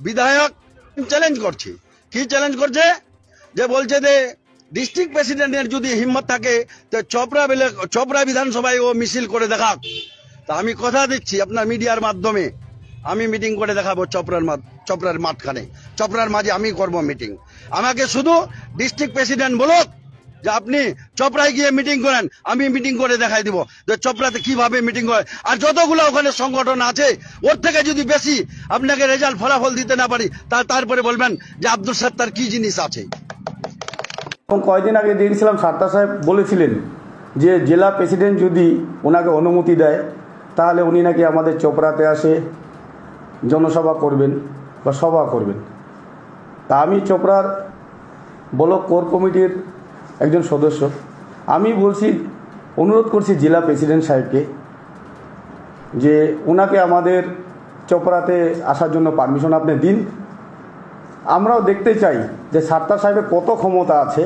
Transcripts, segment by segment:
বিধায়ক চ্যালেঞ্জ করছে। কি চ্যালেঞ্জ করছে? যে বলছে যে ডিস্ট্রিক্ট প্রেসিডেন্টের যদি হিম্মত থাকে তো চোপড়া বিধানসভায় ও মিছিল করে দেখাক। তা আমি কথা দিচ্ছি আপনার মিডিয়ার মাধ্যমে, আমি মিটিং করে দেখাবো চোপড়ার মাঠখানে, চোপড়ার মাঝে আমি করব মিটিং। আমাকে শুধু ডিস্ট্রিক্ট প্রেসিডেন্ট বলুক যে আপনি চোপড়ায় গিয়ে মিটিং করেন, আমি মিটিং করে দেখাই দিব যে চোপড়াতে কিভাবে মিটিং করে। আর যতগুলো ওখানে সংগঠন আছে ওর থেকে যদি বেশি আপনাকে রেজাল্ট ফলাফল দিতে না পারি তারপরে বলবেন যে আব্দুল সত্তার কি জিনিস আছে। এবং কয়েকদিন আগে দেখছিলাম সাত্তার সাহেব বলেছিলেন যে জেলা প্রেসিডেন্ট যদি ওনাকে অনুমতি দেয় তাহলে উনি নাকি আমাদের চোপড়াতে আসে জনসভা করবেন বা সভা করবেন। তা আমি চোপড়ার ব্লক কোর কমিটির একজন সদস্য, আমি বলছি, অনুরোধ করছি জেলা প্রেসিডেন্ট সাহেবকে যে ওনাকে আমাদের চোপড়াতে আসার জন্য পারমিশন আপনি দিন। আমরাও দেখতে চাই যে সাত্তার সাহেবের কত ক্ষমতা আছে।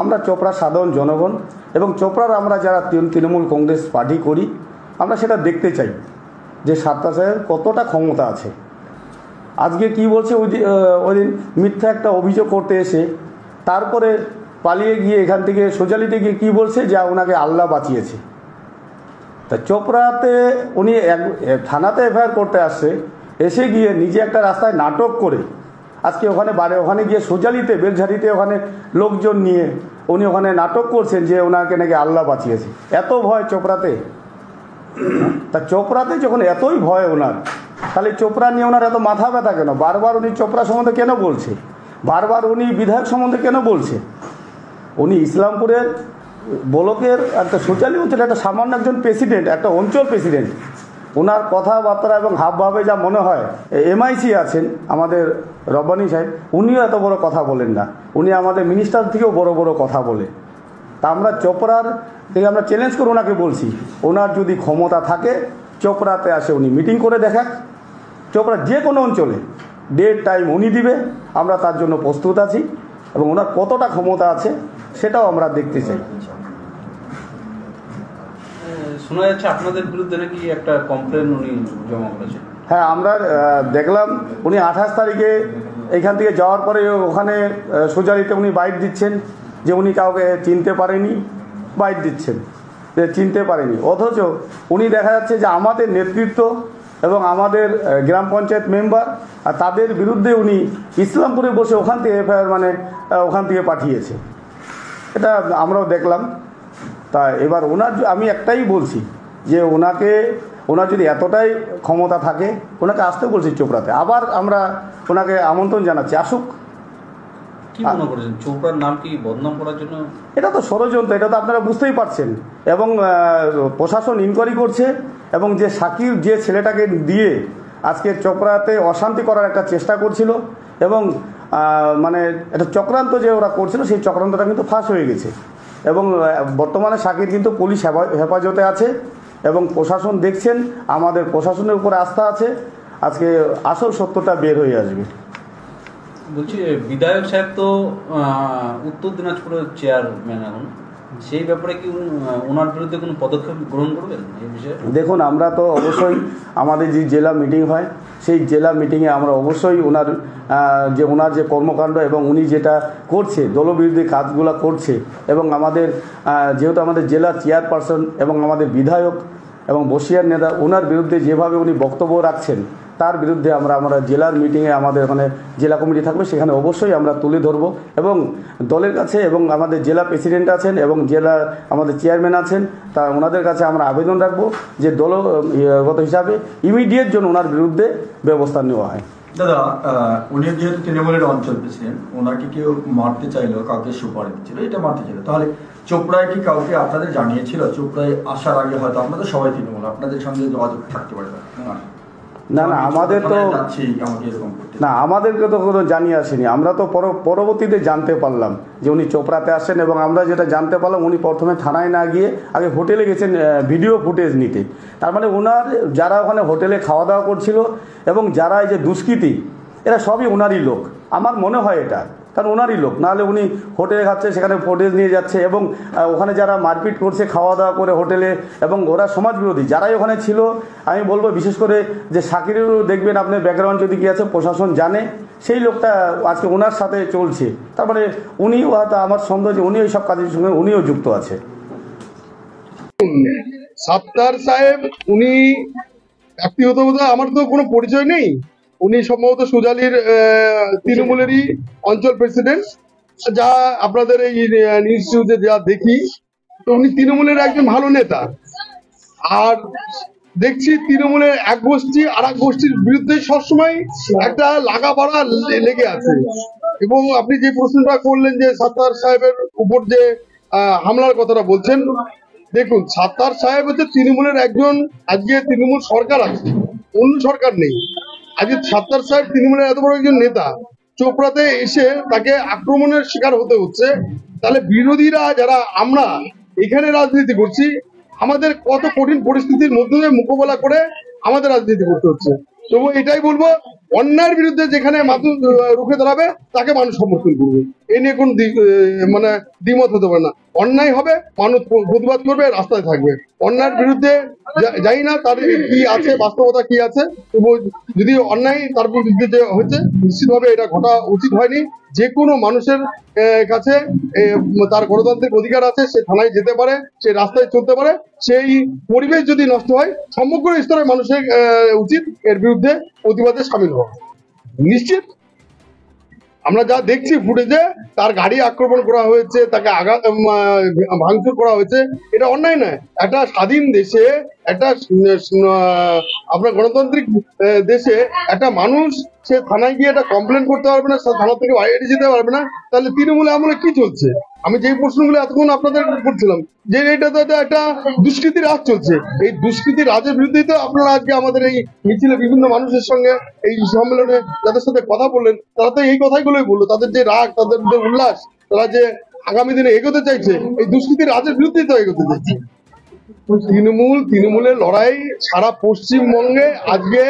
আমরা চোপড়ার সাধারণ জনগণ এবং চোপড়ার আমরা যারা তৃণমূল কংগ্রেস পার্টি করি আমরা সেটা দেখতে চাই যে সাত্তার সাহেবের কতটা ক্ষমতা আছে। আজকে কি বলছে, ওই দিন মিথ্যা একটা অভিযোগ করতে এসে তারপরে পালিয়ে গিয়ে এখান থেকে সোজালিতে গিয়ে কী বলছে যে ওনাকে আল্লাহ বাঁচিয়েছে। তা চোপড়াতে উনি থানাতে এফআইআর করতে আসছে, এসে গিয়ে নিজে একটা রাস্তায় নাটক করে আজকে ওখানে গিয়ে সোজালিতে বেলঝাড়িতে ওখানে লোকজন নিয়ে উনি ওখানে নাটক করছেন যে ওনাকে নাকি আল্লাহ বাঁচিয়েছে। এত ভয় চোপড়াতে। তা চোপড়াতে যখন এতই ভয় ওনার, তাহলে চোপড়া নিয়ে ওনার এত মাথা ব্যথা কেন? বারবার উনি চোপড়া সম্বন্ধে কেন বলছে? বারবার উনি বিধায়ক সম্বন্ধে কেন বলছে? উনি ইসলামপুরের ব্লকের একটা সোচালি অঞ্চলের একটা সামান্য একজন প্রেসিডেন্ট, একটা অঞ্চল প্রেসিডেন্ট। ওনার কথাবার্তা এবং হাবভাবে যা মনে হয়, এমআইসি আছেন আমাদের রব্বানী সাহেব, উনিও এত বড় কথা বলেন না। উনি আমাদের মিনিস্টার থেকেও বড় বড় কথা বলে। তা আমরা চোপড়ার থেকে আমরা চ্যালেঞ্জ করে ওনাকে বলছি, ওনার যদি ক্ষমতা থাকে চোপড়াতে আসে উনি মিটিং করে দেখাক। চোপড়া যে কোনো অঞ্চলে ডেট টাইম উনি দিবে, আমরা তার জন্য প্রস্তুত আছি এবং ওনার কতটা ক্ষমতা আছে সেটাও আমরা দেখতে চাই। শোনা যাচ্ছে আপনাদের বিরুদ্ধে নাকি একটা কমপ্লেন উনি জমা করেছেন। হ্যাঁ, আমরা দেখলাম উনি 28 তারিখে এইখান থেকে যাওয়ার পরে ওখানে সোজালিতে উনি বাইট দিচ্ছেন যে উনি কাউকে চিনতে পারেনি, বাইট দিচ্ছেন যে চিনতে পারেনি। অথচ উনি দেখা যাচ্ছে যে আমাদের নেতৃত্ব এবং আমাদের গ্রাম পঞ্চায়েত মেম্বার আর তাদের বিরুদ্ধে উনি ইসলামপুরে বসে ওখান থেকে এফআইআর ওখান থেকে পাঠিয়েছে। এটা আমরাও দেখলাম। তা এবার আমি একটাই বলছি যে ওনার যদি এতটাই ক্ষমতা থাকে ওনাকে আসতে বলছি চোপড়াতে। আবার আমরা ওনাকে আমন্ত্রণ জানাচ্ছি, আসুক। কি মনে করেছেন চোপড়ার নাম কি বদনাম করার জন্য? এটা তো ষড়যন্ত্র, এটা তো আপনারা বুঝতেই পারছেন। এবং প্রশাসন ইনকোয়ারি করছে এবং যে সাকির যে ছেলেটাকে দিয়ে আজকে চোপড়াতে অশান্তি করার একটা চেষ্টা করছিল এবং মানে একটা চক্রান্ত যে ওরা করছিল সেই চক্রান্তটা কিন্তু ফাঁস হয়ে গেছে এবং বর্তমানে সাকির কিন্তু পুলিশ হেফাজতে আছে এবং প্রশাসন দেখছেন। আমাদের প্রশাসনের উপর আস্থা আছে, আজকে আসল সত্যটা বের হয়ে আসবে। বলছি বিধায়ক সাহেব তো উত্তর দিনাজপুরের চেয়ারম্যান, এখন সেই ব্যাপারে কি ওনার বিরুদ্ধে কোনো পদক্ষেপ গ্রহণ করবেন এই বিষয়ে? দেখুন, আমরা তো অবশ্যই আমাদের যে জেলা মিটিং হয় সেই জেলা মিটিংয়ে আমরা অবশ্যই ওনার যে কর্মকাণ্ড এবং উনি যেটা করছে দলবিরোধী কাজগুলো করছে এবং যেহেতু আমাদের জেলার চেয়ারপারসন এবং আমাদের বিধায়ক এবং বসিয়ার নেতা, ওনার বিরুদ্ধে যেভাবে উনি বক্তব্য রাখছেন তার বিরুদ্ধে আমরা জেলার মিটিংয়ে আমাদের ওখানে জেলা কমিটি থাকবে, সেখানে অবশ্যই আমরা তুলে ধরবো এবং দলের কাছে এবং আমাদের জেলা প্রেসিডেন্ট আছেন এবং জেলা আমাদের চেয়ারম্যান আছেন তা ওনাদের কাছে আমরা আবেদন রাখবো যে দলগত হিসাবে ইমিডিয়েট জন্য ওনার বিরুদ্ধে ব্যবস্থা নেওয়া হয়। দাদা, উনি যেহেতু তৃণমূলের অঞ্চল প্রেসিডেন্ট, ওনাকে কেউ মারতে চাইলো, কাউকে সুপারিশ দিচ্ছিল, এটা মারতে চাইলো, তাহলে চোপড়ায় কি কাউকে আপনাদের জানিয়েছিল? চোপড়ায় আসার আগে হয়তো আপনাদের সবাই তৃণমূল, আপনাদের সঙ্গে যোগাযোগ থাকতে পারে না, আমাদেরকে তো কোনো জানিয়ে আসেনি। আমরা তো পরবর্তীতে জানতে পারলাম যে উনি চোপড়াতে আসেন এবং আমরা যেটা জানতে পারলাম উনি প্রথমে থানায় না গিয়ে আগে হোটেলে গেছেন ভিডিও ফুটেজ নিতে। তার মানে ওনার যারা ওখানে হোটেলে খাওয়া দাওয়া করছিল এবং যারা এই যে দুষ্কৃতী এরা সবই ওনারই লোক। আমার মনে হয় এটা কারণ ওনারই লোক, নাহলে উনি হোটেলে খাচ্ছে, সেখানে ফুটেজ নিয়ে যাচ্ছে এবং ওখানে যারা মারপিট করছে খাওয়া দাওয়া করে হোটেলে, এবং ওরা সমাজবিরোধী যারাই ওখানে ছিল। আমি বলবো বিশেষ করে যে শাকিরেরও দেখবেন আপনার ব্যাকগ্রাউন্ড যদি কী আছে প্রশাসন জানে, সেই লোকটা আজকে ওনার সাথে চলছে, তার মানে উনিও হয়তো আমার সন্দেহ যে উনি ওই সব কাজের সঙ্গে উনিও যুক্ত আছে। সাত্তার সাহেব উনি ব্যক্তিগতভাবে আমার তো কোনো পরিচয় নেই, উনি সম্ভবত সুজালির তৃণমূলেরই অঞ্চল প্রেসিডেন্ট, যা আপনাদের এই নিউজ টিউজে যা দেখি, তো উনি তৃণমূলের একজন ভালো নেতা। আর দেখছি তৃণমূলের এক গোষ্ঠী আর এক গোষ্ঠীর বিরুদ্ধে সবসময় একটা লাগাপাড়া লেগে আছে। এবং আপনি যে প্রশ্নটা করলেন যে সাত্তার সাহেবের উপর যে হামলার কথাটা বলছেন, দেখুন সাত্তার সাহেব হচ্ছে তৃণমূলের একজন, আজকে তৃণমূল সরকার আছে, অন্য সরকার নেই। আজকে সাত্তার সাহেব তৃণমূলের এত বড় একজন নেতা, চোপড়াতে এসে তাকে আক্রমণের শিকার হতে হচ্ছে, তাহলে বিরোধীরা যারা আমরা এখানে রাজনীতি করছি, আমাদের কত কঠিন পরিস্থিতির মধ্যে দিয়ে মোকাবেলা করে আমাদের রাজনীতি করতে হচ্ছে। তবু এটাই বলবো, অন্যায়ের বিরুদ্ধে যেখানে মানুষ রুখে দাঁড়াবে তাকে মানুষ সমর্থন করবে, এ নিয়ে কোনো মানে দ্বিমত হতে পারে না। অন্যায় হবে, মানুষ প্রতিবাদ করবে, রাস্তায় থাকবে। অন্যায়ের বিরুদ্ধে জানি না তার কি আছে, বাস্তবতা কি আছে, তবু যদি অন্যায় তার বিরুদ্ধে যে হচ্ছে, নিশ্চিতভাবে এটা ঘটা উচিত হয়নি। যে কোনো মানুষের কাছে তার গণতান্ত্রিক অধিকার আছে, সে থানায় যেতে পারে, সে রাস্তায় চলতে পারে। সেই পরিবেশ যদি নষ্ট হয়, সমগ্র স্তরের মানুষের উচিত এর বিরুদ্ধে প্রতিবাদে সামিল হওয়া। নিশ্চিত আমরা যা দেখছি ফুটেজে, তার গাড়ি আক্রমণ করা হয়েছে, তাকে ভাঙচুর করা হয়েছে, এটা অন্যায় নয়। একটা স্বাধীন দেশে, একটা আপনার গণতান্ত্রিক দেশে একটা মানুষ সে থানায় গিয়ে একটা কমপ্লেন করতে পারবে না, থানা থেকে বাইরে যেতে পারবে না, তাহলে তৃণমূলে আমলে কি চলছে? আমি যেই প্রশ্নগুলো এতক্ষণ আপনাদের করছিলাম যে এটা তো একটা দুষ্কৃতি রাজ চলছে, এই দুষ্কৃতি রাজের বিরুদ্ধেই তো আপনারা আজকে আমাদের এই মিছিলে বিভিন্ন মানুষের সঙ্গে এই সম্মেলনে যাদের সাথে কথা বললেন, তারা তো এই কথাগুলোই বললো, তাদের যে রাগ, তাদের যে উল্লাস, তারা যে আগামী দিনে এগোতে চাইছে, এই দুষ্কৃতি রাজের বিরুদ্ধেই তো এগোতে চাইছে। তৃণমূলের লড়াই সারা পশ্চিমবঙ্গে আজকে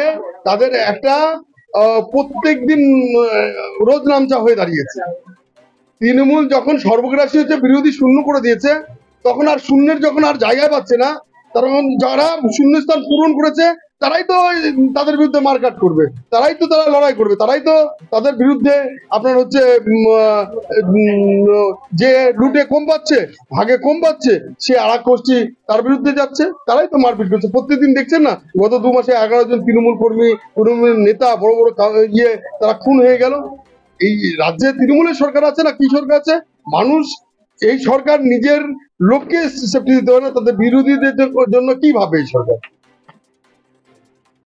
তাদের একটা প্রত্যেক দিন রোজ নামচা হয়ে দাঁড়িয়েছে। তৃণমূল যখন সর্বগ্রাসী হচ্ছে, বিরোধী শূন্য করে দিয়েছে, তখন আর শূন্যের যখন আর জায়গায় পাচ্ছে না, তখন যারা শূন্যস্থান পূরণ করেছে তারাই তো তাদের বিরুদ্ধে মারকাট করবে, তারাই তো তারা লড়াই করবে, তারাই তো তাদের বিরুদ্ধে আপনার হচ্ছে যে লুটে কম পাচ্ছে, ভাগে কম পাচ্ছে, সে আর এক গোষ্ঠী তার বিরুদ্ধে যাচ্ছে, তারাই তো মারপিট করছে। প্রত্যেকদিন দেখছেন না, গত 2 মাসে 11 জন তৃণমূল কর্মী, তৃণমূলের নেতা, বড় বড় তারা খুন হয়ে গেল। এই রাজ্যে তৃণমূলের সরকার আছে না কি সরকার আছে? মানুষ এই সরকার নিজের লোককে সেফটি দিতে পারে না, তাদের বিরোধীদের জন্য কি ভাবে এই সরকার?